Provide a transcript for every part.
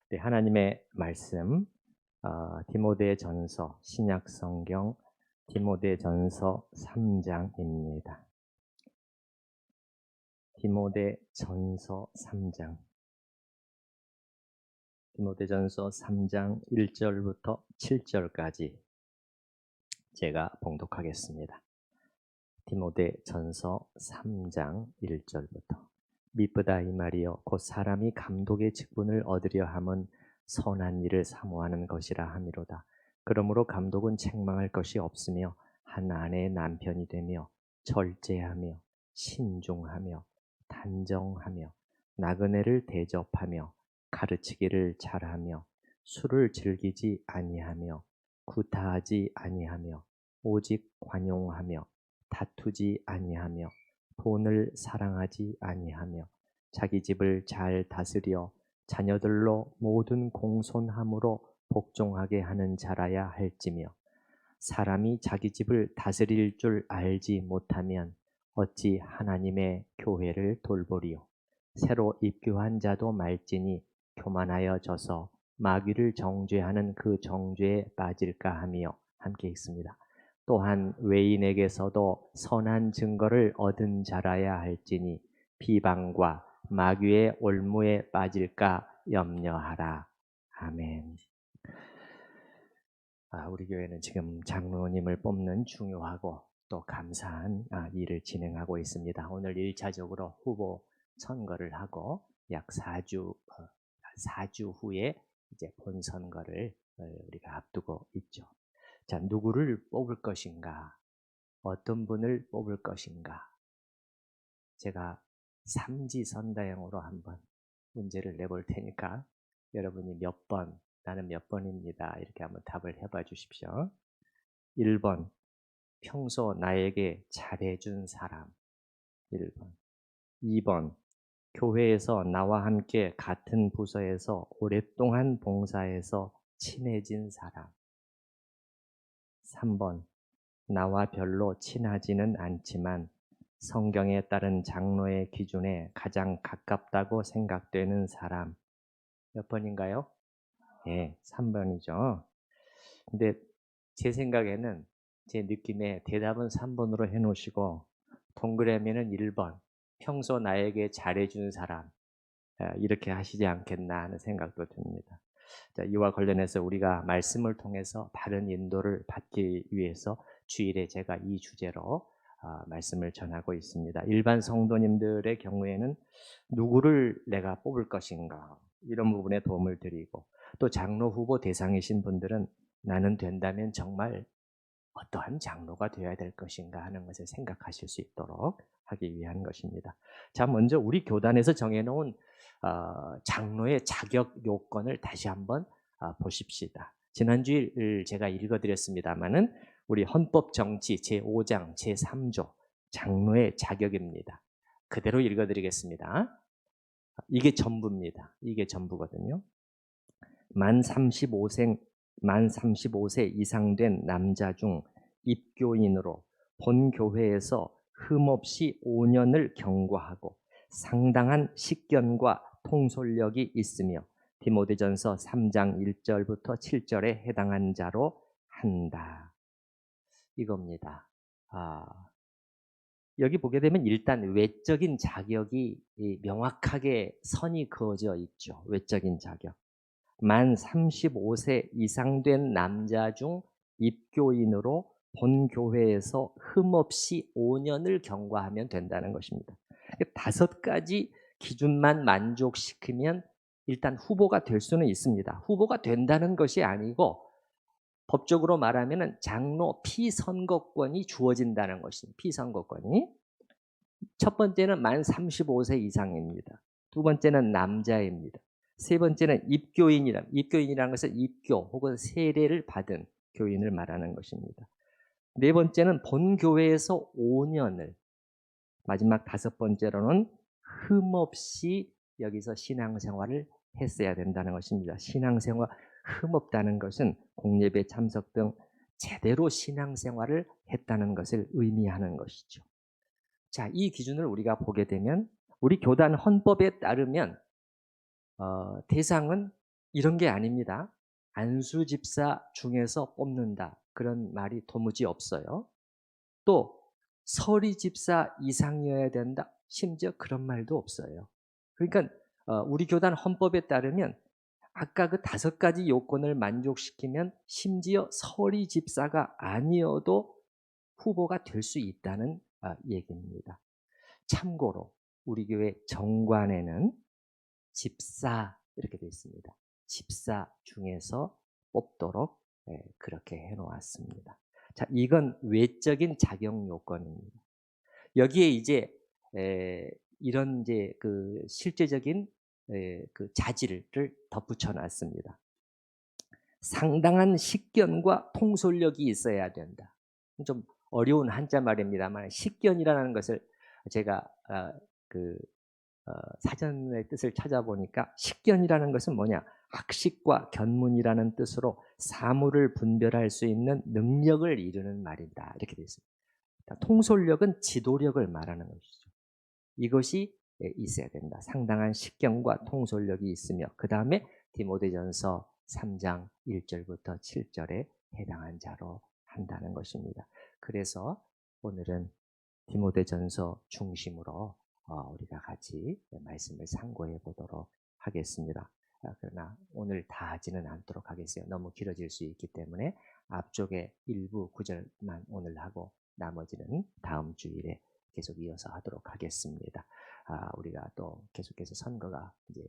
네, 하나님의 말씀, 디모데전서 신약 성경 디모데전서 3장입니다. 디모데전서 3장. 디모데전서 3장 1절부터 7절까지 제가 봉독하겠습니다. 디모데전서 3장 1절부터. 미쁘다 이 말이여 곧 사람이 감독의 직분을 얻으려 함은 선한 일을 사모하는 것이라 함이로다. 그러므로 감독은 책망할 것이 없으며 한 아내의 남편이 되며 절제하며 신중하며 단정하며 나그네를 대접하며 가르치기를 잘하며 술을 즐기지 아니하며 구타하지 아니하며 오직 관용하며 다투지 아니하며 돈을 사랑하지 아니하며 자기 집을 잘 다스려 자녀들로 모든 공손함으로 복종하게 하는 자라야 할지며 사람이 자기 집을 다스릴 줄 알지 못하면 어찌 하나님의 교회를 돌보리요. 새로 입교한 자도 말지니 교만하여 져서 마귀를 정죄하는 그 정죄에 빠질까 하며 함께 읽습니다. 또한 외인에게서도 선한 증거를 얻은 자라야 할지니 비방과 마귀의 올무에 빠질까 염려하라. 아멘. 우리 교회는 지금 장로님을 뽑는 중요하고 또 감사한 일을 진행하고 있습니다. 오늘 1차적으로 후보 선거를 하고 약 4주 후에 이제 본선거를 우리가 앞두고 있죠. 자, 누구를 뽑을 것인가? 어떤 분을 뽑을 것인가? 제가 삼지선다형으로 한번 문제를 내볼 테니까 여러분이 몇 번, 나는 몇 번입니다. 이렇게 한번 답을 해봐 주십시오. 1번, 평소 나에게 잘해준 사람. 1번. 2번, 교회에서 나와 함께 같은 부서에서 오랫동안 봉사해서 친해진 사람. 3번, 나와 별로 친하지는 않지만 성경에 따른 장로의 기준에 가장 가깝다고 생각되는 사람. 몇 번인가요? 네, 3번이죠. 근데 제 생각에는, 제 느낌에 대답은 3번으로 해놓으시고 동그라미는 1번, 평소 나에게 잘해준 사람, 이렇게 하시지 않겠나 하는 생각도 듭니다. 자, 이와 관련해서 우리가 말씀을 통해서 바른 인도를 받기 위해서 주일에 제가 이 주제로 말씀을 전하고 있습니다. 일반 성도님들의 경우에는 누구를 내가 뽑을 것인가, 이런 부분에 도움을 드리고, 또 장로 후보 대상이신 분들은 나는 된다면 정말 어떠한 장로가 되어야 될 것인가 하는 것을 생각하실 수 있도록 하기 위한 것입니다. 자, 먼저 우리 교단에서 정해놓은 장로의 자격 요건을 다시 한번 보십시다. 지난주에 제가 읽어드렸습니다마는 우리 헌법정치 제5장 제3조 장로의 자격입니다. 그대로 읽어드리겠습니다. 이게 전부입니다. 이게 전부거든요. 만 35세 이상 된 남자 중 입교인으로 본 교회에서 흠없이 5년을 경과하고 상당한 식견과 통솔력이 있으며 디모데전서 3장 1절부터 7절에 해당한 자로 한다. 이겁니다. 여기 보게 되면 일단 외적인 자격이 명확하게 선이 그어져 있죠. 외적인 자격. 만 35세 이상 된 남자 중 입교인으로 본 교회에서 흠없이 5년을 경과하면 된다는 것입니다. 5가지 기준만 만족시키면 일단 후보가 될 수는 있습니다. 후보가 된다는 것이 아니고 법적으로 말하면 장로 피선거권이 주어진다는 것입니다. 피선거권이. 첫 번째는 만 35세 이상입니다. 두 번째는 남자입니다. 세 번째는 입교인이라는 것은 입교 혹은 세례를 받은 교인을 말하는 것입니다. 네 번째는 본 교회에서 5년을, 마지막 5번째로는 흠없이 여기서 신앙생활을 했어야 된다는 것입니다. 신앙생활 흠없다는 것은 공예배 참석 등 제대로 신앙생활을 했다는 것을 의미하는 것이죠. 자, 이 기준을 우리가 보게 되면 우리 교단 헌법에 따르면 대상은 이런 게 아닙니다. 안수 집사 중에서 뽑는다. 그런 말이 도무지 없어요. 또 서리 집사 이상이어야 된다. 심지어 그런 말도 없어요. 그러니까 우리 교단 헌법에 따르면 아까 그 5가지 요건을 만족시키면 심지어 서리 집사가 아니어도 후보가 될 수 있다는 얘기입니다. 참고로 우리 교회 정관에는 집사 이렇게 되어 있습니다. 집사 중에서 뽑도록 그렇게 해놓았습니다. 자, 이건 외적인 자격 요건입니다. 여기에 이제 이런 이제 그 실제적인 그 자질을 덧붙여 놨습니다. 상당한 식견과 통솔력이 있어야 된다. 좀 어려운 한자 말입니다만 식견이라는 것을 제가 사전의 뜻을 찾아보니까 식견이라는 것은 뭐냐? 학식과 견문이라는 뜻으로 사물을 분별할 수 있는 능력을 이루는 말이다. 이렇게 되어 있습니다. 통솔력은 지도력을 말하는 것이죠. 이것이 있어야 된다. 상당한 식견과 통솔력이 있으며 그 다음에 디모데전서 3장 1절부터 7절에 해당한 자로 한다는 것입니다. 그래서 오늘은 디모데전서 중심으로 우리가 같이 말씀을 상고해 보도록 하겠습니다. 그러나 오늘 다 하지는 않도록 하겠어요. 너무 길어질 수 있기 때문에 앞쪽에 일부 구절만 오늘 하고 나머지는 다음 주일에 계속 이어서 하도록 하겠습니다. 우리가 또 계속해서 선거가 이제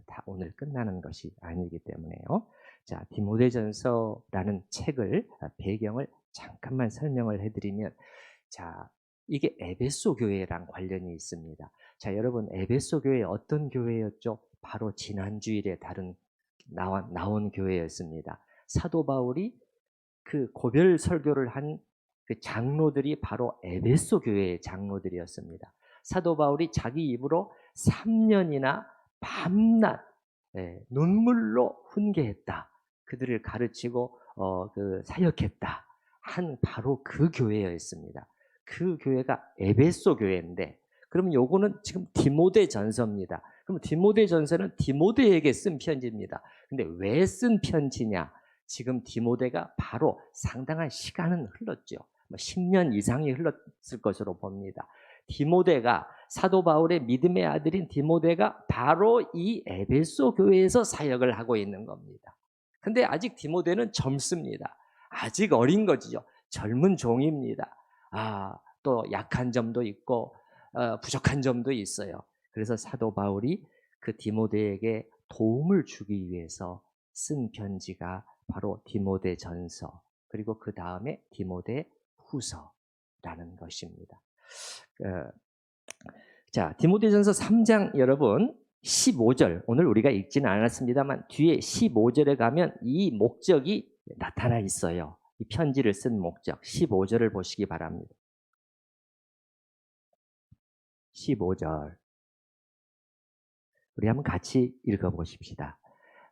다 오늘 끝나는 것이 아니기 때문에요. 자, 디모데전서라는 책을 배경을 잠깐만 설명을 해드리면, 자, 이게 에베소 교회랑 관련이 있습니다. 자, 여러분 에베소 교회 어떤 교회였죠? 바로 지난 주일에 나온 교회였습니다. 사도 바울이 그 고별 설교를 한 그 장로들이 바로 에베소 교회의 장로들이었습니다. 사도 바울이 자기 입으로 3년이나 밤낮 눈물로 훈계했다. 그들을 가르치고 사역했다. 한 바로 그 교회였습니다. 그 교회가 에베소 교회인데, 그러면 요거는 지금 디모데전서입니다. 그럼 디모데전서는 디모데에게 쓴 편지입니다. 근데 왜 쓴 편지냐? 지금 디모데가 바로 상당한 시간은 흘렀죠. 10년 이상이 흘렀을 것으로 봅니다. 디모데가 사도 바울의 믿음의 아들인 디모데가 바로 이 에베소 교회에서 사역을 하고 있는 겁니다. 근데 아직 디모데는 젊습니다. 아직 어린 거지요. 젊은 종입니다. 또 약한 점도 있고 부족한 점도 있어요. 그래서 사도 바울이 그 디모데에게 도움을 주기 위해서 쓴 편지가 바로 디모데전서, 그리고 그 다음에 디모데후서라는 것입니다. 자, 디모데전서 3장 여러분 15절, 오늘 우리가 읽지는 않았습니다만 뒤에 15절에 가면 이 목적이 나타나 있어요. 이 편지를 쓴 목적 15절을 보시기 바랍니다. 15절 우리 한번 같이 읽어보십시다.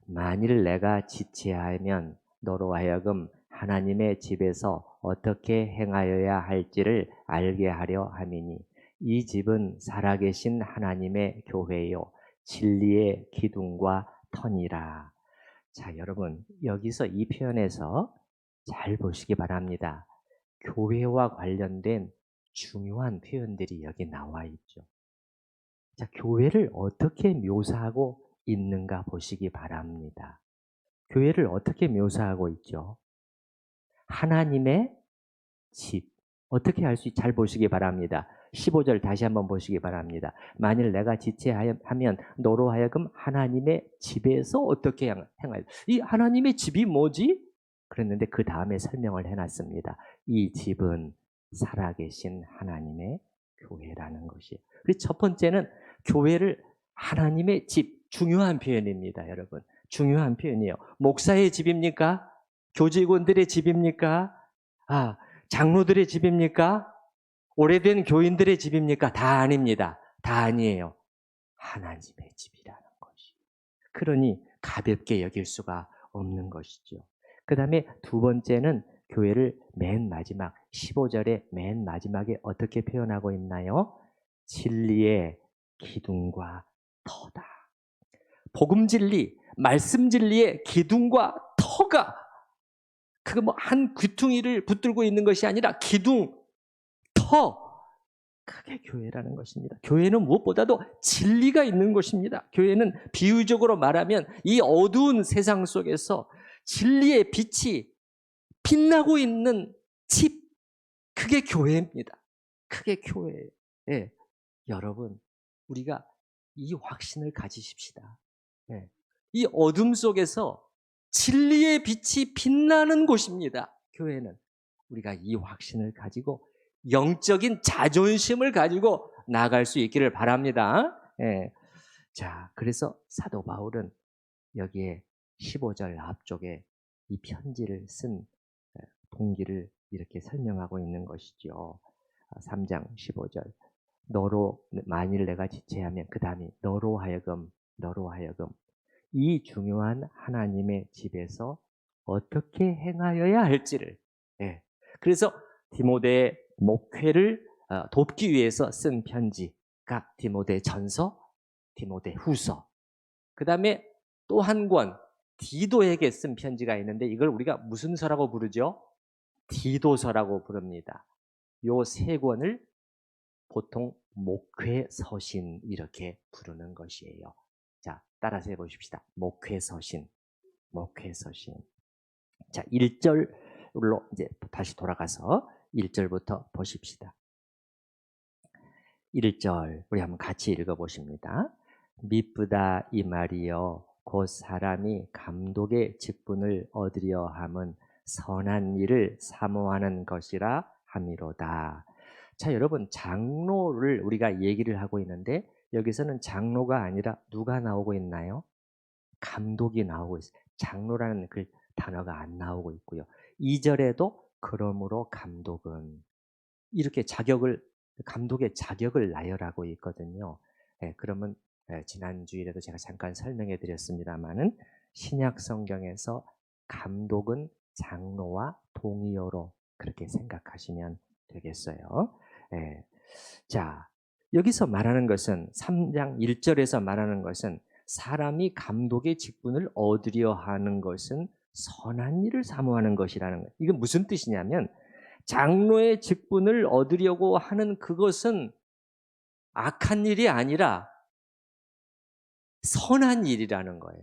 만일 내가 지체하면 너로 하여금 하나님의 집에서 어떻게 행하여야 할지를 알게 하려 함이니 이 집은 살아계신 하나님의 교회요 진리의 기둥과 터니라. 자, 여러분 여기서 이 표현에서 잘 보시기 바랍니다. 교회와 관련된 중요한 표현들이 여기 나와 있죠. 자, 교회를 어떻게 묘사하고 있는가 보시기 바랍니다. 교회를 어떻게 묘사하고 있죠? 하나님의 집. 어떻게 할 수, 잘 보시기 바랍니다. 15절 다시 한번 보시기 바랍니다. 만일 내가 지체하면 너로 하여금 하나님의 집에서 어떻게 행할. 이 하나님의 집이 뭐지? 그랬는데 그 다음에 설명을 해놨습니다. 이 집은 살아계신 하나님의 교회라는 것이에요. 그래서 첫 번째는 교회를 하나님의 집, 중요한 표현입니다, 여러분. 중요한 표현이에요. 목사의 집입니까? 교직원들의 집입니까? 장로들의 집입니까? 오래된 교인들의 집입니까? 다 아닙니다. 다 아니에요. 하나님의 집이라는 것이. 그러니 가볍게 여길 수가 없는 것이죠. 그 다음에 두 번째는 교회를 맨 마지막 15절의 맨 마지막에 어떻게 표현하고 있나요? 진리의 기둥과 터다. 복음 진리, 말씀 진리의 기둥과 터가 그 뭐 한 귀퉁이를 붙들고 있는 것이 아니라 기둥, 터, 그게 교회라는 것입니다. 교회는 무엇보다도 진리가 있는 곳입니다. 교회는 비유적으로 말하면 이 어두운 세상 속에서 진리의 빛이 빛나고 있는 집, 그게 교회입니다. 그게 교회예요. 예. 여러분, 우리가 이 확신을 가지십시다. 예. 이 어둠 속에서 진리의 빛이 빛나는 곳입니다. 교회는. 우리가 이 확신을 가지고 영적인 자존심을 가지고 나아갈 수 있기를 바랍니다. 예. 자, 그래서 사도 바울은 여기에 15절 앞쪽에 이 편지를 쓴 동기를 이렇게 설명하고 있는 것이죠. 3장 15절. 너로 만일 내가 지체하면 그 다음에 너로 하여금 이 중요한 하나님의 집에서 어떻게 행하여야 할지를. 예. 그래서 디모데의 목회를 돕기 위해서 쓴 편지가 디모데 전서, 디모데 후서. 그 다음에 또 한 권 디도에게 쓴 편지가 있는데 이걸 우리가 무슨 서라고 부르죠? 디도서라고 부릅니다. 요 세 권을 보통 목회서신 이렇게 부르는 것이에요. 자, 따라서 해보십시다. 목회서신. 자, 1절로 이제 다시 돌아가서 1절부터 보십시다. 1절 우리 한번 같이 읽어보십니다. 미쁘다 이 말이여 곧 사람이 감독의 직분을 얻으려 함은 선한 일을 사모하는 것이라 함이로다. 자, 여러분, 장로를 우리가 얘기를 하고 있는데 여기서는 장로가 아니라 누가 나오고 있나요? 감독이 나오고 있어요. 장로라는 그 단어가 안 나오고 있고요. 2절에도 그러므로 감독은 이렇게 감독의 자격을 나열하고 있거든요. 그러면 지난 주일에도 제가 잠깐 설명해 드렸습니다마는 신약 성경에서 감독은 장로와 동의어로 그렇게 생각하시면 되겠어요. 자, 여기서 말하는 것은 3장 1절에서 말하는 것은 사람이 감독의 직분을 얻으려 하는 것은 선한 일을 사모하는 것이라는 거예요. 이게 무슨 뜻이냐면 장로의 직분을 얻으려고 하는 그것은 악한 일이 아니라 선한 일이라는 거예요.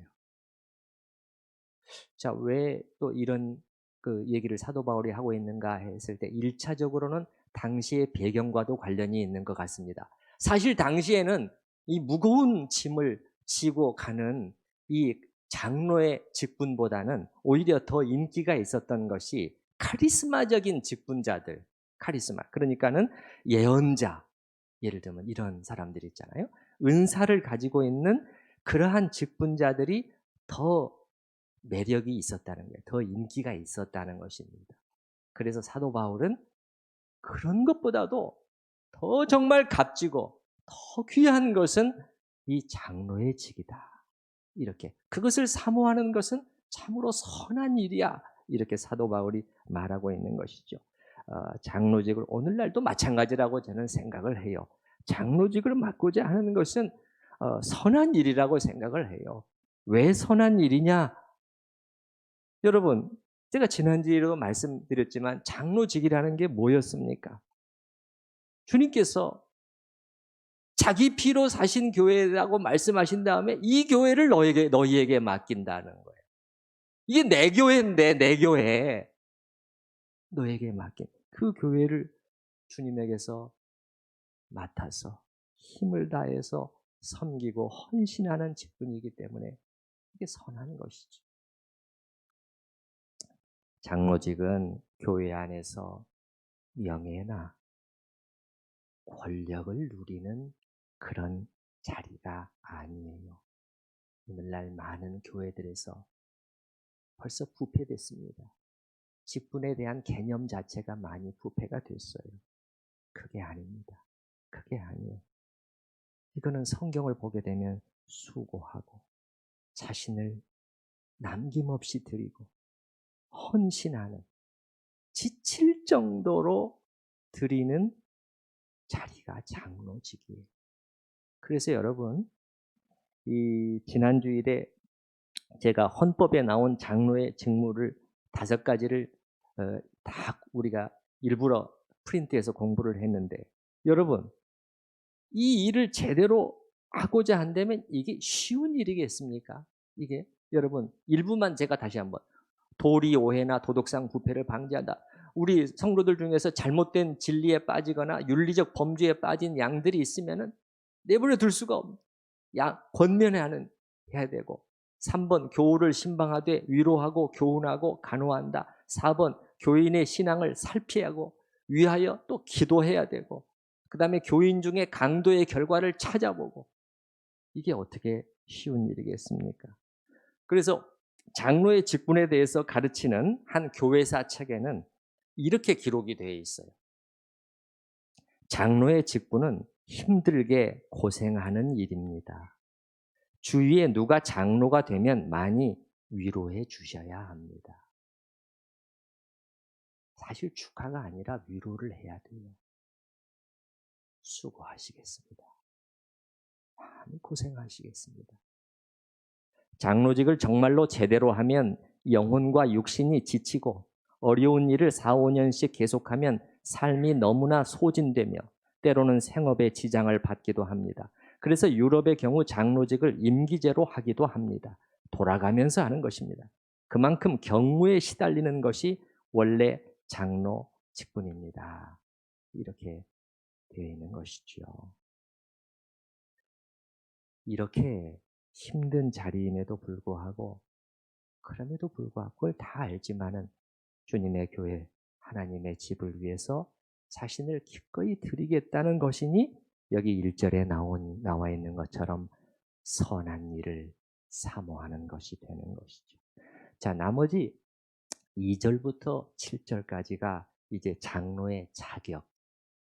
자, 왜 또 이런 그 얘기를 사도 바울이 하고 있는가 했을 때 1차적으로는 당시의 배경과도 관련이 있는 것 같습니다. 사실 당시에는 이 무거운 짐을 지고 가는 이 장로의 직분보다는 오히려 더 인기가 있었던 것이 카리스마적인 직분자들, 그러니까는 예언자, 예를 들면 이런 사람들 있잖아요. 은사를 가지고 있는 그러한 직분자들이 더 매력이 있었다는 거예요. 더 인기가 있었다는 것입니다. 그래서 사도 바울은 그런 것보다도 더 정말 값지고 더 귀한 것은 이 장로의 직이다. 이렇게 그것을 사모하는 것은 참으로 선한 일이야. 이렇게 사도 바울이 말하고 있는 것이죠. 장로직을 오늘날도 마찬가지라고 저는 생각을 해요. 장로직을 맡고자 하는 것은 선한 일이라고 생각을 해요. 왜 선한 일이냐? 여러분, 제가 지난주에도 말씀드렸지만 장로직이라는 게 뭐였습니까? 주님께서 자기 피로 사신 교회라고 말씀하신 다음에 이 교회를 너희에게 맡긴다는 거예요. 이게 내 교회인데, 내 교회. 너에게 맡긴 그 교회를 주님에게서 맡아서 힘을 다해서 섬기고 헌신하는 직분이기 때문에 이게 선한 것이죠. 장로직은 교회 안에서 명예나 권력을 누리는 그런 자리가 아니에요. 오늘날 많은 교회들에서 벌써 부패됐습니다. 직분에 대한 개념 자체가 많이 부패가 됐어요. 그게 아닙니다. 그게 아니에요. 이거는 성경을 보게 되면 수고하고 자신을 남김없이 드리고 헌신하는 지칠 정도로 드리는 자리가 장로직이에요. 그래서 여러분, 이 지난 주일에 제가 헌법에 나온 장로의 직무를 5가지를 다 우리가 일부러 프린트해서 공부를 했는데, 여러분 이 일을 제대로 하고자 한다면 이게 쉬운 일이겠습니까? 이게 여러분 일부만 제가 다시 한번, 도리 오해나 도덕상 부패를 방지한다. 우리 성도들 중에서 잘못된 진리에 빠지거나 윤리적 범죄에 빠진 양들이 있으면은 내버려 둘 수가 없는, 권면하는 해야 되고, 3번 교우를 신방하되 위로하고 교훈하고 간호한다. 4번 교인의 신앙을 살피하고 위하여 또 기도해야 되고, 그 다음에 교인 중에 강도의 결과를 찾아보고. 이게 어떻게 쉬운 일이겠습니까? 그래서 장로의 직분에 대해서 가르치는 한 교회사 책에는 이렇게 기록이 되어 있어요. 장로의 직분은 힘들게 고생하는 일입니다. 주위에 누가 장로가 되면 많이 위로해 주셔야 합니다. 사실 축하가 아니라 위로를 해야 돼요. 수고하시겠습니다. 많이 고생하시겠습니다. 장로직을 정말로 제대로 하면 영혼과 육신이 지치고 어려운 일을 4, 5년씩 계속하면 삶이 너무나 소진되며 때로는 생업에 지장을 받기도 합니다. 그래서 유럽의 경우 장로직을 임기제로 하기도 합니다. 돌아가면서 하는 것입니다. 그만큼 경무에 시달리는 것이 원래 장로 직분입니다. 이렇게 되어 있는 것이죠. 이렇게 힘든 자리임에도 불구하고, 그럼에도 불구하고 그걸 다 알지만은 주님의 교회, 하나님의 집을 위해서 자신을 기꺼이 드리겠다는 것이니 여기 1절에 나와 있는 것처럼 선한 일을 사모하는 것이 되는 것이죠. 자, 나머지 2절부터 7절까지가 이제 장로의 자격,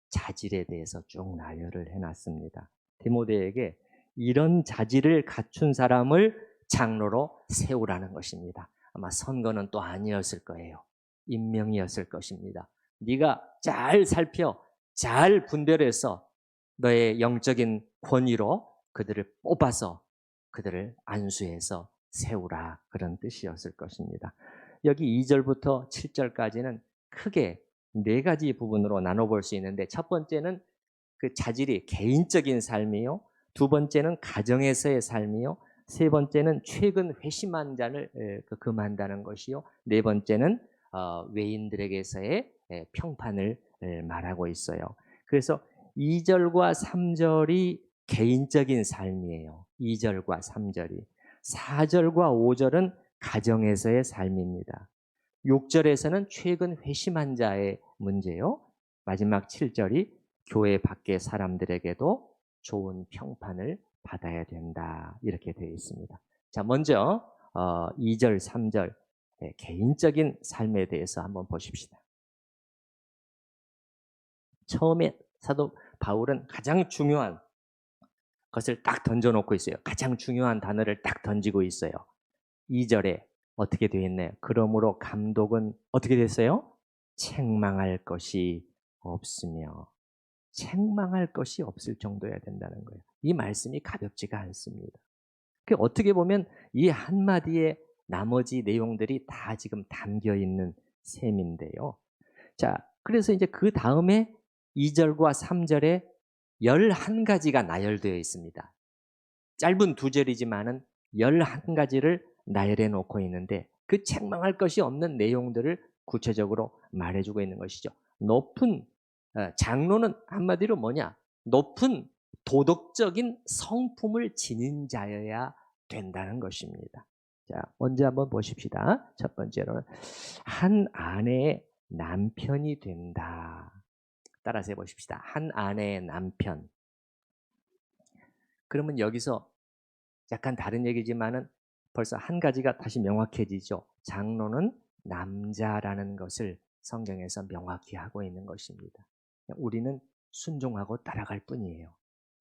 자질에 대해서 쭉 나열을 해놨습니다. 디모데에게 이런 자질을 갖춘 사람을 장로로 세우라는 것입니다. 아마 선거는 또 아니었을 거예요. 임명이었을 것입니다. 네가 잘 살펴, 잘 분별해서 너의 영적인 권위로 그들을 뽑아서 그들을 안수해서 세우라, 그런 뜻이었을 것입니다. 여기 2절부터 7절까지는 크게 4가지 부분으로 나눠볼 수 있는데, 첫 번째는 그 자질이 개인적인 삶이요, 두 번째는 가정에서의 삶이요, 세 번째는 최근 회심한 자를 금한다는 것이요, 네 번째는 외인들에게서의 평판을 말하고 있어요. 그래서 2절과 3절이 개인적인 삶이에요. 2절과 3절이. 4절과 5절은 가정에서의 삶입니다. 6절에서는 최근 회심한 자의 문제요. 마지막 7절이 교회 밖의 사람들에게도 좋은 평판을 받아야 된다, 이렇게 되어 있습니다. 자, 먼저 2절, 3절 개인적인 삶에 대해서 한번 보십시다. 처음에 사도 바울은 가장 중요한 것을 딱 던져놓고 있어요. 가장 중요한 단어를 딱 던지고 있어요. 2절에 어떻게 되어 있나요? 그러므로 감독은 어떻게 됐어요? 책망할 것이 없으며. 책망할 것이 없을 정도여야 된다는 거예요. 이 말씀이 가볍지가 않습니다. 어떻게 보면 이 한마디에 나머지 내용들이 다 지금 담겨 있는 셈인데요. 자, 그래서 이제 그 다음에 2절과 3절에 11가지가 나열되어 있습니다. 짧은 2절이지만은 11가지를 나열해 놓고 있는데, 그 책망할 것이 없는 내용들을 구체적으로 말해주고 있는 것이죠. 높은 장로는 한마디로 뭐냐? 높은 도덕적인 성품을 지닌 자여야 된다는 것입니다. 자, 먼저 한번 보십시다. 첫 번째로는 한 아내의 남편이 된다. 따라서 해보십시다. 한 아내의 남편. 그러면 여기서 약간 다른 얘기지만은 벌써 한 가지가 다시 명확해지죠. 장로는 남자라는 것을 성경에서 명확히 하고 있는 것입니다. 우리는 순종하고 따라갈 뿐이에요.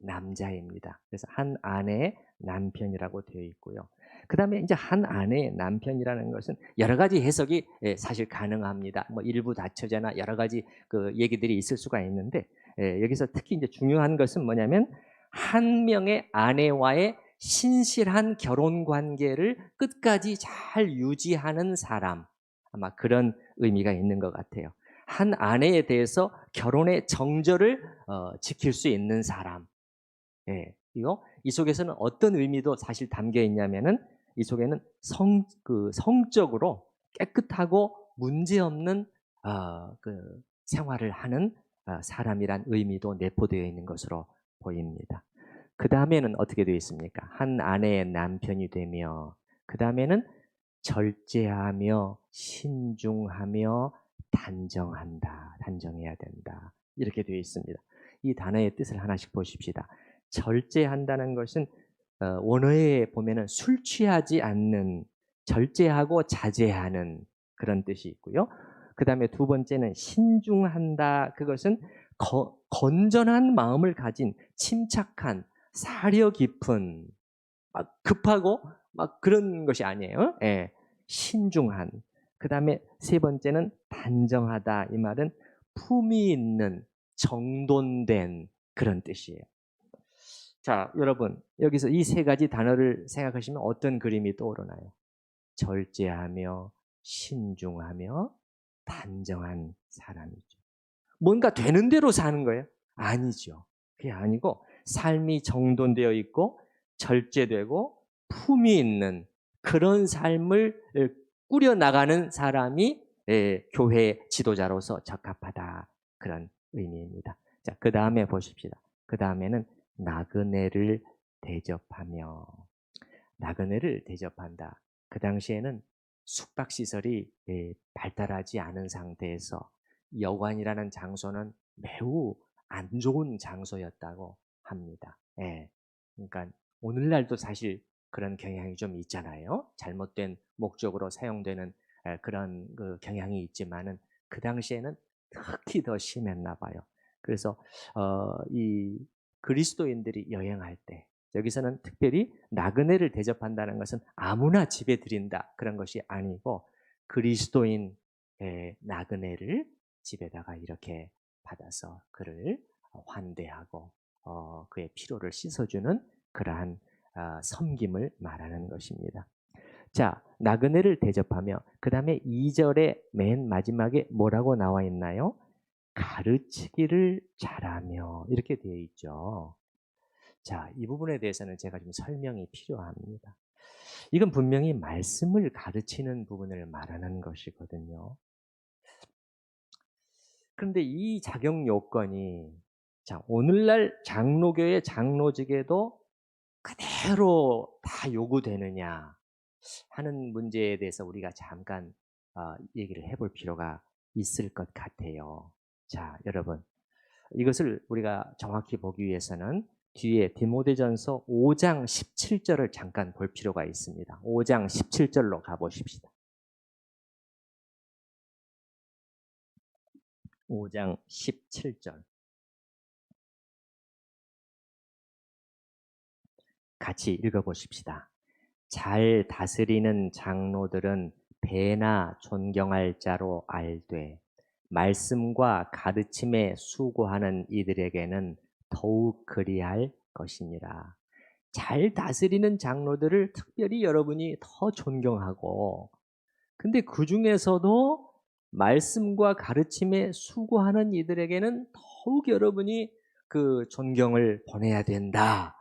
남자입니다. 그래서 한 아내의 남편이라고 되어 있고요. 그 다음에 이제 한 아내의 남편이라는 것은 여러 가지 해석이 사실 가능합니다. 뭐 일부 다처제나 여러 가지 그 얘기들이 있을 수가 있는데, 여기서 특히 이제 중요한 것은 뭐냐면 한 명의 아내와의 신실한 결혼 관계를 끝까지 잘 유지하는 사람. 아마 그런 의미가 있는 것 같아요. 한 아내에 대해서 결혼의 정절을 지킬 수 있는 사람. 예. 이거 이 속에서는 어떤 의미도 사실 담겨 있냐면은 이 속에는 성적으로 깨끗하고 문제없는 생활을 하는 사람이란 의미도 내포되어 있는 것으로 보입니다. 그 다음에는 어떻게 되어 있습니까? 한 아내의 남편이 되며, 그 다음에는 절제하며 신중하며 단정한다. 단정해야 된다. 이렇게 되어 있습니다. 이 단어의 뜻을 하나씩 보십시다. 절제한다는 것은 원어에 보면은 술 취하지 않는, 절제하고 자제하는 그런 뜻이 있고요. 그 다음에 두 번째는 신중한다. 그것은 건전한 마음을 가진 침착한 사려 깊은 막 급하고 막 그런 것이 아니에요. 예. 신중한. 그 다음에 세 번째는 단정하다. 이 말은 품위 있는 정돈된 그런 뜻이에요. 자, 여러분 여기서 이 세 가지 단어를 생각하시면 어떤 그림이 떠오르나요? 절제하며 신중하며 단정한 사람이죠. 뭔가 되는 대로 사는 거예요? 아니죠. 그게 아니고 삶이 정돈되어 있고 절제되고 품위 있는 그런 삶을 꾸려나가는 사람이 교회 지도자로서 적합하다. 그런 의미입니다. 자, 그 다음에 보십시다. 그 다음에는 나그네를 대접하며, 나그네를 대접한다. 그 당시에는 숙박시설이 발달하지 않은 상태에서 여관이라는 장소는 매우 안 좋은 장소였다고 합니다. 예. 그러니까 오늘날도 사실 그런 경향이 좀 있잖아요. 잘못된 목적으로 사용되는 그런 그 경향이 있지만은 그 당시에는 특히 더 심했나 봐요. 그래서 이 그리스도인들이 여행할 때 여기서는 특별히 나그네를 대접한다는 것은 아무나 집에 들인다 그런 것이 아니고 그리스도인 나그네를 집에다가 이렇게 받아서 그를 환대하고 그의 피로를 씻어주는 그러한 섬김을 말하는 것입니다. 자, 나그네를 대접하며 그 다음에 2절의 맨 마지막에 뭐라고 나와 있나요? 가르치기를 잘하며 이렇게 되어 있죠. 자, 이 부분에 대해서는 제가 좀 설명이 필요합니다. 이건 분명히 말씀을 가르치는 부분을 말하는 것이거든요. 그런데 이 자격 요건이 자, 오늘날 장로교의 장로직에도 그대로 다 요구되느냐 하는 문제에 대해서 우리가 잠깐 얘기를 해볼 필요가 있을 것 같아요. 자, 여러분 이것을 우리가 정확히 보기 위해서는 뒤에 디모데전서 5장 17절을 잠깐 볼 필요가 있습니다. 5장 17절로 가보십시다. 5장 17절 같이 읽어보십시다. 잘 다스리는 장로들은 배나 존경할 자로 알되 말씀과 가르침에 수고하는 이들에게는 더욱 그리할 것이니라. 잘 다스리는 장로들을 특별히 여러분이 더 존경하고 근데 그 중에서도 말씀과 가르침에 수고하는 이들에게는 더욱 여러분이 그 존경을 보내야 된다.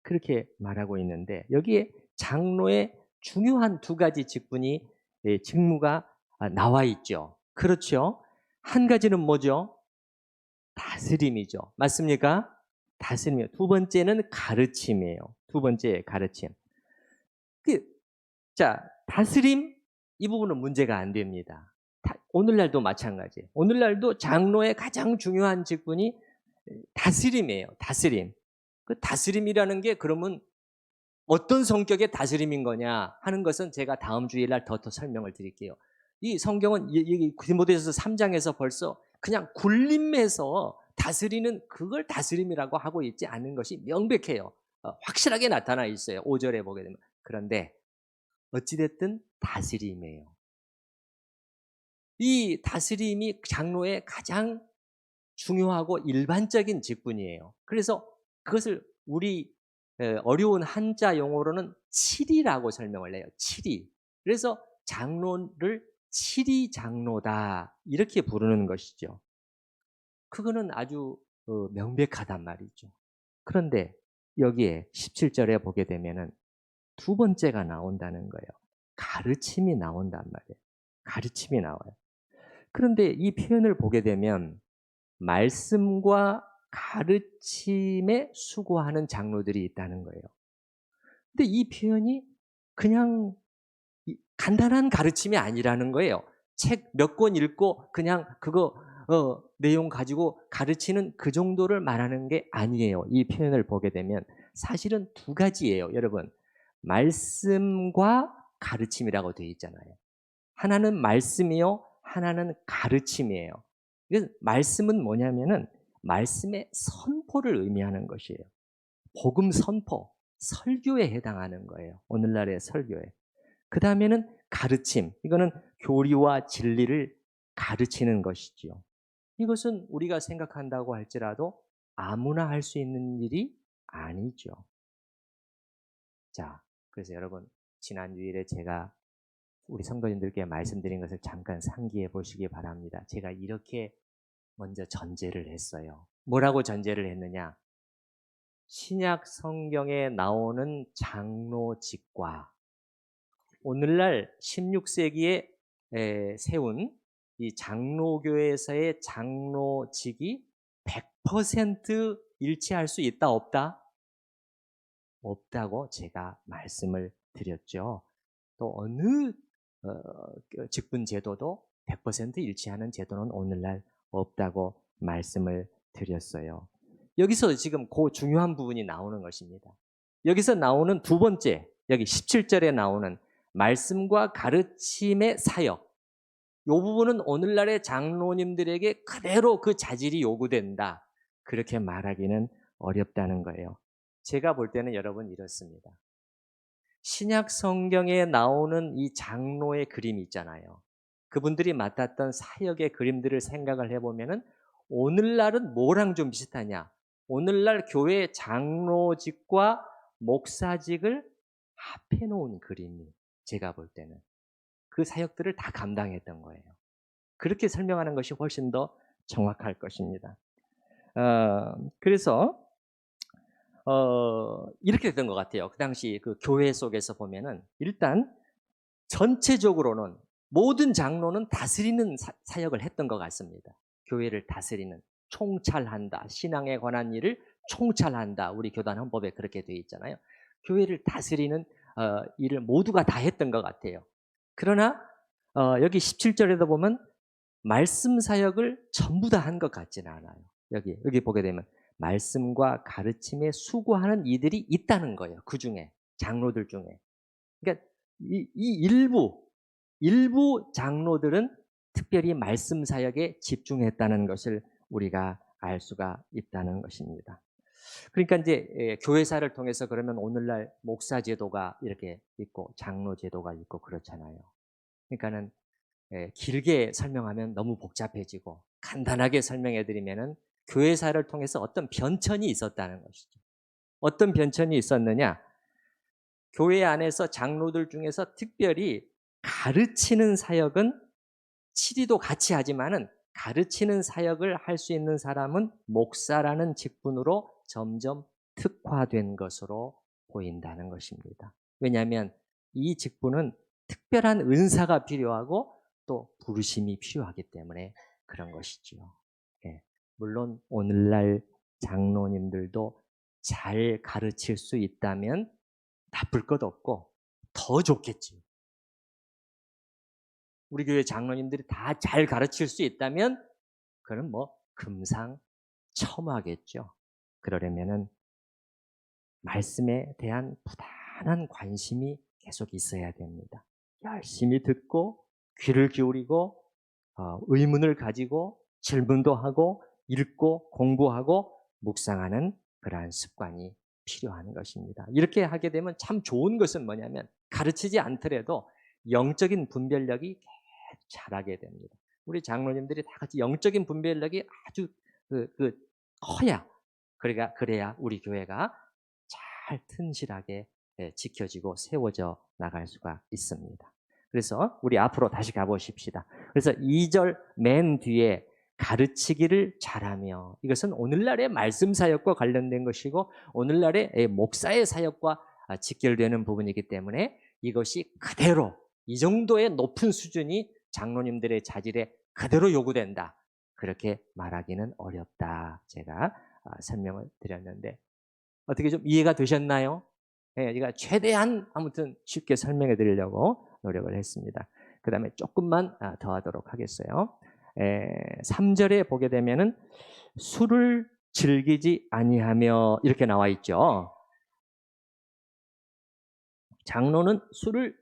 그렇게 말하고 있는데 여기에 장로의 중요한 두 가지 직무가 나와 있죠. 그렇죠? 한 가지는 뭐죠? 다스림이죠. 맞습니까? 다스림이요. 두 번째는 가르침이에요. 두 번째 가르침. 자, 다스림 이 부분은 문제가 안 됩니다. 오늘날도 마찬가지예요. 오늘날도 장로의 가장 중요한 직분이 다스림이에요. 다스림. 그 다스림이라는 게 그러면 어떤 성격의 다스림인 거냐 하는 것은 제가 다음 주일날 더 설명을 드릴게요. 이 성경은 디모데전서 3장에서 벌써 그냥 굴림해서 다스리는 그걸 다스림이라고 하고 있지 않은 것이 명백해요. 확실하게 나타나 있어요. 5절에 보게 되면. 그런데 어찌됐든 다스림이에요. 이 다스림이 장로의 가장 중요하고 일반적인 직분이에요. 그래서 그것을 우리 어려운 한자 용어로는 칠이라고 설명을 해요. 칠이. 그래서 장로를 칠이 장로다 이렇게 부르는 것이죠. 그거는 아주 명백하단 말이죠. 그런데 여기에 17절에 보게 되면은 두 번째가 나온다는 거예요. 가르침이 나온단 말이에요. 가르침이 나와요. 그런데 이 표현을 보게 되면 말씀과 가르침에 수고하는 장로들이 있다는 거예요. 근데 이 표현이 그냥 간단한 가르침이 아니라는 거예요. 책 몇 권 읽고 그냥 그거 내용 가지고 가르치는 그 정도를 말하는 게 아니에요. 이 표현을 보게 되면 사실은 두 가지예요, 여러분. 말씀과 가르침이라고 되어 있잖아요. 하나는 말씀이요, 하나는 가르침이에요. 그래서 말씀은 뭐냐면은 말씀의 선포를 의미하는 것이에요. 복음 선포, 설교에 해당하는 거예요. 오늘날의 설교에. 그 다음에는 가르침. 이거는 교리와 진리를 가르치는 것이지요. 이것은 우리가 생각한다고 할지라도 아무나 할 수 있는 일이 아니죠. 자, 그래서 여러분, 지난 주일에 제가 우리 성도님들께 말씀드린 것을 잠깐 상기해 보시기 바랍니다. 제가 이렇게 먼저 전제를 했어요. 뭐라고 전제를 했느냐? 신약 성경에 나오는 장로직과 오늘날 16세기에 세운 이 장로교에서의 장로직이 100% 일치할 수 있다 없다? 없다고 제가 말씀을 드렸죠. 또 어느 직분 제도도 100% 일치하는 제도는 오늘날 없다고 말씀을 드렸어요. 여기서 지금 그 중요한 부분이 나오는 것입니다. 여기서 나오는 두 번째, 여기 17절에 나오는 말씀과 가르침의 사역. 이 부분은 오늘날의 장로님들에게 그대로 그 자질이 요구된다. 그렇게 말하기는 어렵다는 거예요. 제가 볼 때는 여러분 이렇습니다. 신약 성경에 나오는 이 장로의 그림이 있잖아요. 그분들이 맡았던 사역의 그림들을 생각을 해보면은 오늘날은 뭐랑 좀 비슷하냐? 오늘날 교회 장로직과 목사직을 합해 놓은 그림이 제가 볼 때는 그 사역들을 다 감당했던 거예요. 그렇게 설명하는 것이 훨씬 더 정확할 것입니다. 그래서 이렇게 됐던 것 같아요. 그 당시 그 교회 속에서 보면은 일단 전체적으로는 모든 장로는 다스리는 사역을 했던 것 같습니다. 교회를 다스리는, 총찰한다. 신앙에 관한 일을 총찰한다. 우리 교단 헌법에 그렇게 되어 있잖아요. 교회를 다스리는 일을 모두가 다 했던 것 같아요. 그러나 여기 17절에도 보면 말씀 사역을 전부 다 한 것 같지는 않아요. 여기 보게 되면 말씀과 가르침에 수고하는 이들이 있다는 거예요. 그 중에 장로들 중에. 그러니까 이 일부 장로들은 특별히 말씀 사역에 집중했다는 것을 우리가 알 수가 있다는 것입니다. 그러니까 이제 교회사를 통해서 그러면 오늘날 목사 제도가 이렇게 있고 장로 제도가 있고 그렇잖아요. 그러니까는 길게 설명하면 너무 복잡해지고 간단하게 설명해 드리면은 교회사를 통해서 어떤 변천이 있었다는 것이죠. 어떤 변천이 있었느냐? 교회 안에서 장로들 중에서 특별히 가르치는 사역은 치리도 같이 하지만은 가르치는 사역을 할 수 있는 사람은 목사라는 직분으로 점점 특화된 것으로 보인다는 것입니다. 왜냐하면 이 직분은 특별한 은사가 필요하고 또 부르심이 필요하기 때문에 그런 것이지요. 예. 물론 오늘날 장로님들도 잘 가르칠 수 있다면 나쁠 것 없고 더 좋겠지. 우리 교회 장로님들이 다 잘 가르칠 수 있다면 그는 뭐 금상첨화겠죠. 그러려면은 말씀에 대한 부단한 관심이 계속 있어야 됩니다. 열심히 듣고 귀를 기울이고 의문을 가지고 질문도 하고 읽고 공부하고 묵상하는 그러한 습관이 필요한 것입니다. 이렇게 하게 되면 참 좋은 것은 뭐냐면 가르치지 않더라도 영적인 분별력이 잘하게 됩니다. 우리 장로님들이 다 같이 영적인 분별력이 아주 커야 그래야 우리 교회가 잘 튼실하게 지켜지고 세워져 나갈 수가 있습니다. 그래서 우리 앞으로 다시 가보십시다. 그래서 2절 맨 뒤에 가르치기를 잘하며, 이것은 오늘날의 말씀 사역과 관련된 것이고 오늘날의 목사의 사역과 직결되는 부분이기 때문에 이것이 그대로 이 정도의 높은 수준이 장로님들의 자질에 그대로 요구된다, 그렇게 말하기는 어렵다, 제가 설명을 드렸는데 어떻게 좀 이해가 되셨나요? 예, 제가 최대한 아무튼 쉽게 설명해 드리려고 노력을 했습니다. 그 다음에 조금만 더 하도록 하겠어요. 3절에 보게 되면은 술을 즐기지 아니하며 이렇게 나와 있죠. 장로는 술을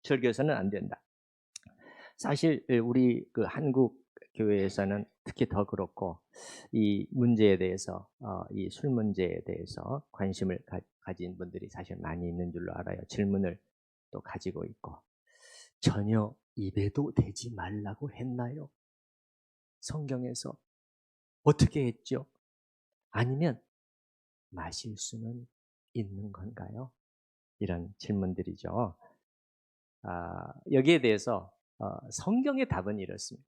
즐겨서는 안 된다. 사실 우리 그 한국 교회에서는 특히 더 그렇고 이 문제에 대해서 이 술 문제에 대해서 관심을 가진 분들이 사실 많이 있는 줄로 알아요. 질문을 또 가지고 있고, 전혀 입에도 대지 말라고 했나요? 성경에서 어떻게 했죠? 아니면 마실 수는 있는 건가요? 이런 질문들이죠. 여기에 대해서 성경의 답은 이렇습니다.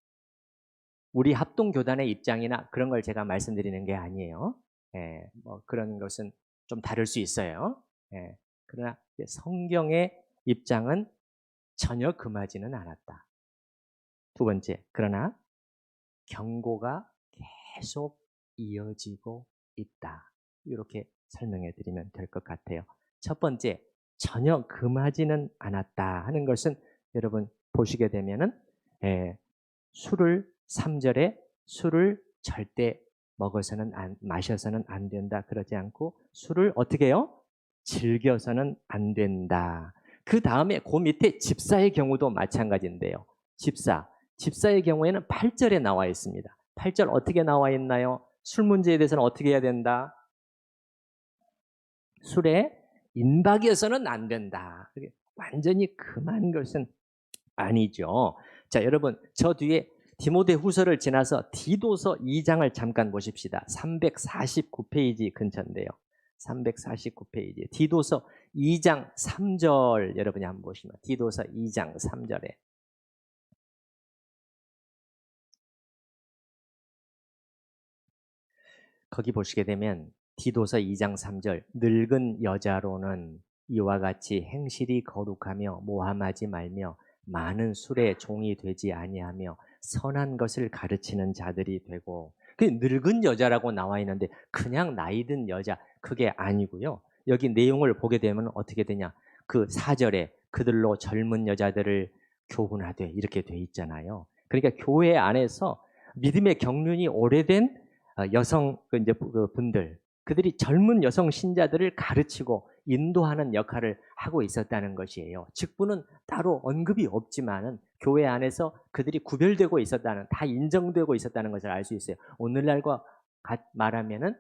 우리 합동교단의 입장이나 그런 걸 제가 말씀드리는 게 아니에요. 뭐 그런 것은 좀 다를 수 있어요. 그러나 성경의 입장은 전혀 금하지는 않았다. 두 번째, 그러나 경고가 계속 이어지고 있다. 이렇게 설명해 드리면 될 것 같아요. 첫 번째, 전혀 금하지는 않았다 하는 것은 여러분 보시게 되면은 술을 3절에 술을 절대 마셔서는 안 된다 그러지 않고 술을 어떻게 해요? 즐겨서는 안 된다. 그 다음에 그 밑에 집사의 경우도 마찬가지인데요. 집사의 경우에는 8절에 나와 있습니다. 8절 어떻게 나와 있나요? 술 문제에 대해서는 어떻게 해야 된다? 술에 임박해서는 안 된다. 완전히 금한 것은 아니죠. 자, 여러분, 저 뒤에 디모데후서를 지나서 디도서 2장을 잠깐 보십시다. 349페이지 근처인데요. 349페이지. 디도서 2장 3절 여러분이 한번 보시면 디도서 2장 3절에 거기 보시게 되면 디도서 2장 3절 늙은 여자로는 이와 같이 행실이 거룩하며 모함하지 말며 많은 술에 종이 되지 아니하며 선한 것을 가르치는 자들이 되고, 그 늙은 여자라고 나와 있는데 그냥 나이 든 여자 그게 아니고요. 여기 내용을 보게 되면 어떻게 되냐? 그 4절에 그들로 젊은 여자들을 교훈하되 이렇게 돼 있잖아요. 그러니까 교회 안에서 믿음의 경륜이 오래된 여성 이제 분들, 그들이 젊은 여성 신자들을 가르치고 인도하는 역할을 하고 있었다는 것이에요. 직분은 따로 언급이 없지만은 교회 안에서 그들이 구별되고 있었다는, 다 인정되고 있었다는 것을 알 수 있어요. 오늘날과 말하면은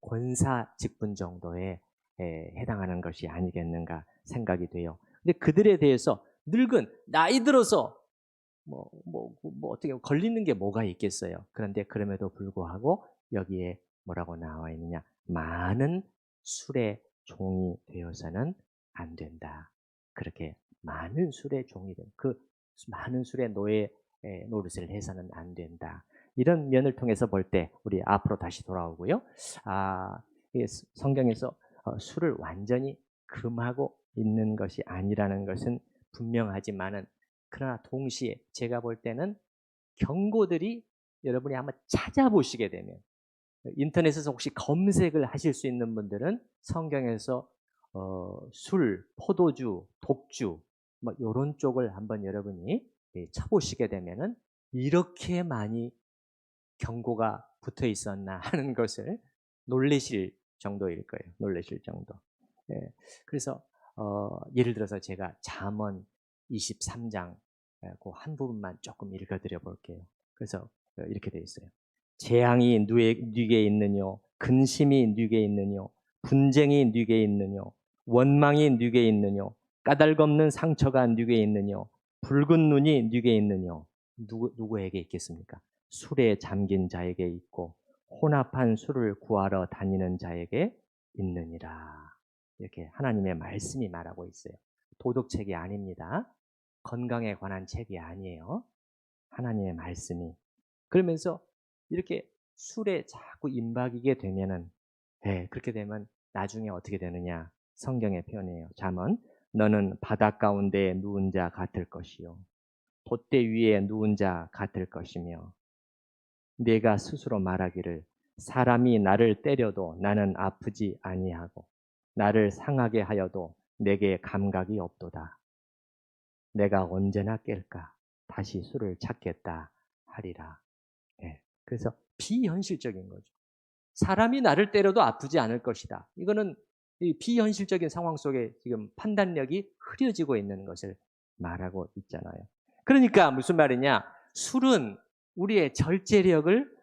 권사 직분 정도에 해당하는 것이 아니겠는가 생각이 돼요. 근데 그들에 대해서 늙은 나이 들어서 어떻게 걸리는 게 뭐가 있겠어요. 그런데 그럼에도 불구하고 여기에 뭐라고 나와 있느냐? 많은 술의 종이 되어서는 안 된다. 그렇게 많은 술의 종이 된, 그 많은 술의 노릇을 해서는 안 된다. 이런 면을 통해서 볼 때 우리 앞으로 다시 돌아오고요. 성경에서 술을 완전히 금하고 있는 것이 아니라는 것은 분명하지만은, 그러나 동시에 제가 볼 때는 경고들이 여러분이 한번 찾아보시게 되면, 인터넷에서 혹시 검색을 하실 수 있는 분들은 성경에서 술, 포도주, 독주 뭐 이런 쪽을 한번 여러분이 쳐보시게 되면은 이렇게 많이 경고가 붙어 있었나 하는 것을 놀라실 정도일 거예요. 놀라실 정도. 예, 그래서 예를 들어서 제가 잠언 23장 그 한 부분만 조금 읽어드려 볼게요. 그래서 이렇게 되어 있어요. 재앙이 네게 있느뇨, 근심이 네게 있느뇨, 분쟁이 네게 있느뇨, 원망이 네게 있느뇨, 까닭없는 상처가 네게 있느뇨, 붉은 눈이 네게 있느뇨. 누구에게 있겠습니까? 술에 잠긴 자에게 있고 혼합한 술을 구하러 다니는 자에게 있느니라. 이렇게 하나님의 말씀이 말하고 있어요. 도덕책이 아닙니다. 건강에 관한 책이 아니에요. 하나님의 말씀이. 그러면서 이렇게 술에 자꾸 임박이게 되면은, 그렇게 되면 나중에 어떻게 되느냐. 성경의 표현이에요. 잠언, 너는 바다 가운데 누운 자 같을 것이요. 돛대 위에 누운 자 같을 것이며, 내가 스스로 말하기를 사람이 나를 때려도 나는 아프지 아니하고 나를 상하게 하여도 내게 감각이 없도다. 내가 언제나 깰까? 다시 술을 찾겠다 하리라. 그래서 비현실적인 거죠. 사람이 나를 때려도 아프지 않을 것이다. 이거는 이 비현실적인 상황 속에 지금 판단력이 흐려지고 있는 것을 말하고 있잖아요. 그러니까 무슨 말이냐? 술은 우리의 절제력을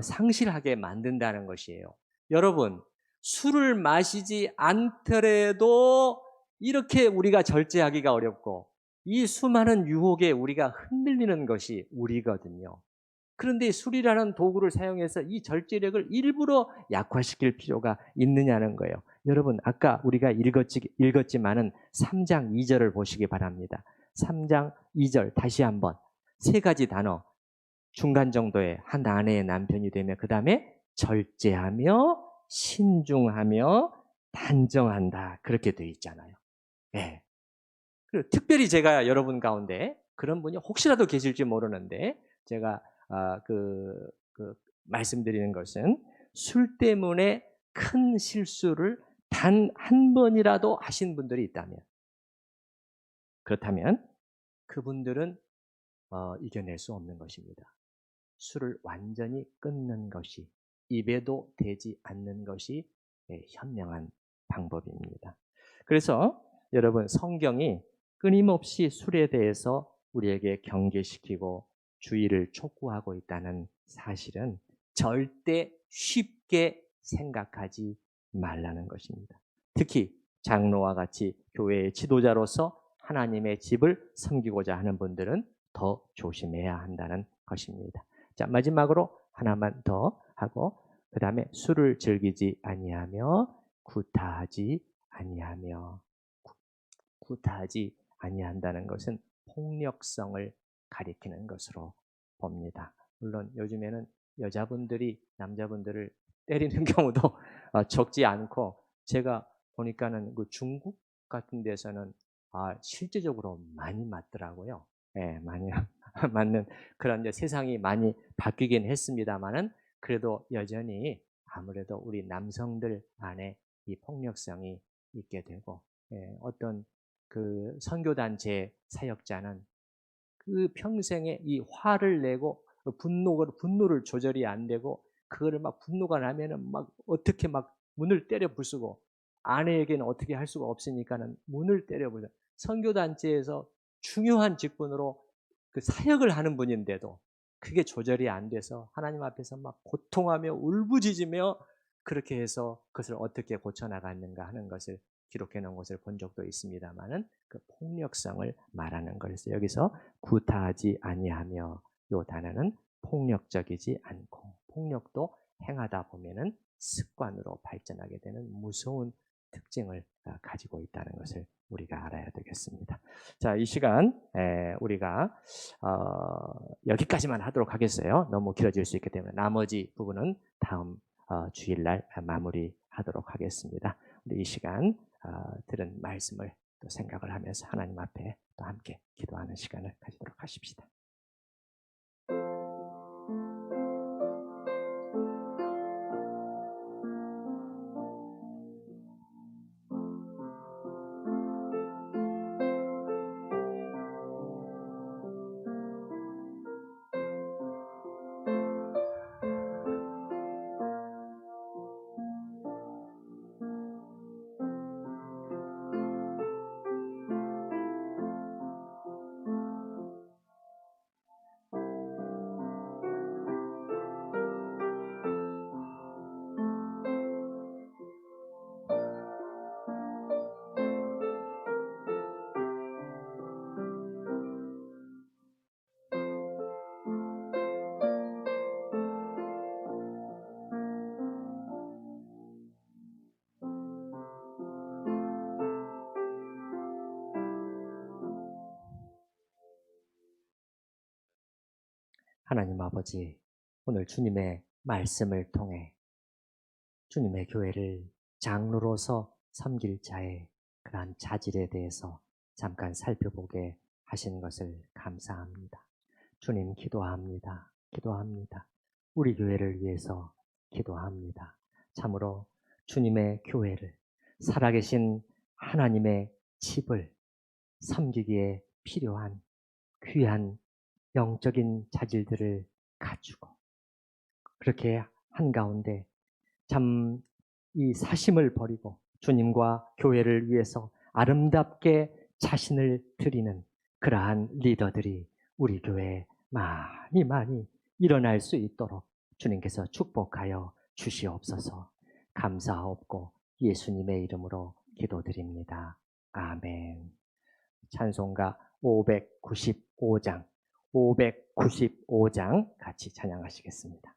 상실하게 만든다는 것이에요. 여러분, 술을 마시지 않더라도 이렇게 우리가 절제하기가 어렵고 이 수많은 유혹에 우리가 흔들리는 것이 우리거든요. 그런데 술이라는 도구를 사용해서 이 절제력을 일부러 약화시킬 필요가 있느냐는 거예요. 여러분, 아까 우리가 읽었지만은 3장 2절을 보시기 바랍니다. 3장 2절 다시 한번 세 가지 단어 중간 정도의 한 아내의 남편이 되면 그 다음에 절제하며 신중하며 단정한다. 그렇게 되어 있잖아요. 예. 그리고 특별히 제가 여러분 가운데 그런 분이 혹시라도 계실지 모르는데 제가 말씀드리는 것은 술 때문에 큰 실수를 단 한 번이라도 하신 분들이 있다면 그렇다면 그분들은 이겨낼 수 없는 것입니다. 술을 완전히 끊는 것이 입에도 대지 않는 것이 현명한 방법입니다. 그래서 여러분 성경이 끊임없이 술에 대해서 우리에게 경계시키고 주의를 촉구하고 있다는 사실은 절대 쉽게 생각하지 말라는 것입니다. 특히 장로와 같이 교회의 지도자로서 하나님의 집을 섬기고자 하는 분들은 더 조심해야 한다는 것입니다. 자, 마지막으로 하나만 더 하고 그 다음에 술을 즐기지 아니하며 구타하지 아니하며 구타하지 아니한다는 것은 폭력성을 가리키는 것으로 봅니다. 물론 요즘에는 여자분들이 남자분들을 때리는 경우도 적지 않고 제가 보니까는 그 중국 같은 데서는 실제적으로 많이 맞더라고요. 많이 맞는 그런 이제 세상이 많이 바뀌긴 했습니다만은 그래도 여전히 아무래도 우리 남성들 안에 이 폭력성이 있게 되고 어떤 그 선교단체 사역자는 그 평생에 이 화를 내고 분노를 조절이 안 되고 그거를 막 분노가 나면은 막 어떻게 막 문을 때려 부수고 아내에게는 어떻게 할 수가 없으니까는 문을 때려 부수. 선교단체에서 중요한 직분으로 그 사역을 하는 분인데도 그게 조절이 안 돼서 하나님 앞에서 막 고통하며 울부짖으며 그렇게 해서 그것을 어떻게 고쳐나갔는가 하는 것을 기록해 놓은 것을 본 적도 있습니다만은 그 폭력성을 말하는 것에서 여기서 구타하지 아니하며 요 단어는 폭력적이지 않고 폭력도 행하다 보면은 습관으로 발전하게 되는 무서운 특징을 가지고 있다는 것을 우리가 알아야 되겠습니다. 자, 이 시간 우리가 여기까지만 하도록 하겠어요. 너무 길어질 수 있기 때문에 나머지 부분은 다음 주일날 마무리하도록 하겠습니다. 이 시간 들은 말씀을 또 생각을 하면서 하나님 앞에 또 함께 기도하는 시간을 가지도록 하십시다. 하나님 아버지, 오늘 주님의 말씀을 통해 주님의 교회를 장로로서 섬길 자의 그러한 자질에 대해서 잠깐 살펴보게 하신 것을 감사합니다. 주님 기도합니다. 기도합니다. 우리 교회를 위해서 기도합니다. 참으로 주님의 교회를 살아계신 하나님의 집을 섬기기에 필요한 귀한 영적인 자질들을 갖추고 그렇게 한가운데 참 이 사심을 버리고 주님과 교회를 위해서 아름답게 자신을 드리는 그러한 리더들이 우리 교회에 많이 많이 일어날 수 있도록 주님께서 축복하여 주시옵소서. 감사하옵고 예수님의 이름으로 기도드립니다. 아멘. 찬송가 595장 같이 찬양하시겠습니다.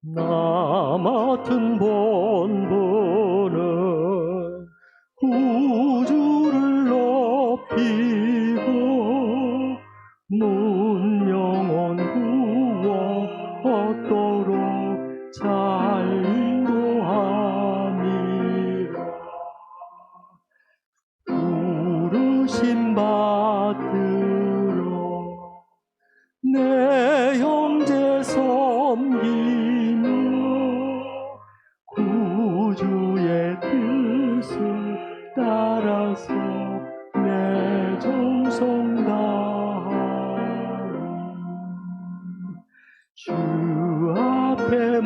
나 맡은 본분은 우주를 높이고 문영원 구원하도록 잘 인도함이라. 부르심 받들어 내 형제 섬기며 구주의 뜻을 따라서 내 정성 다하리. 주 앞에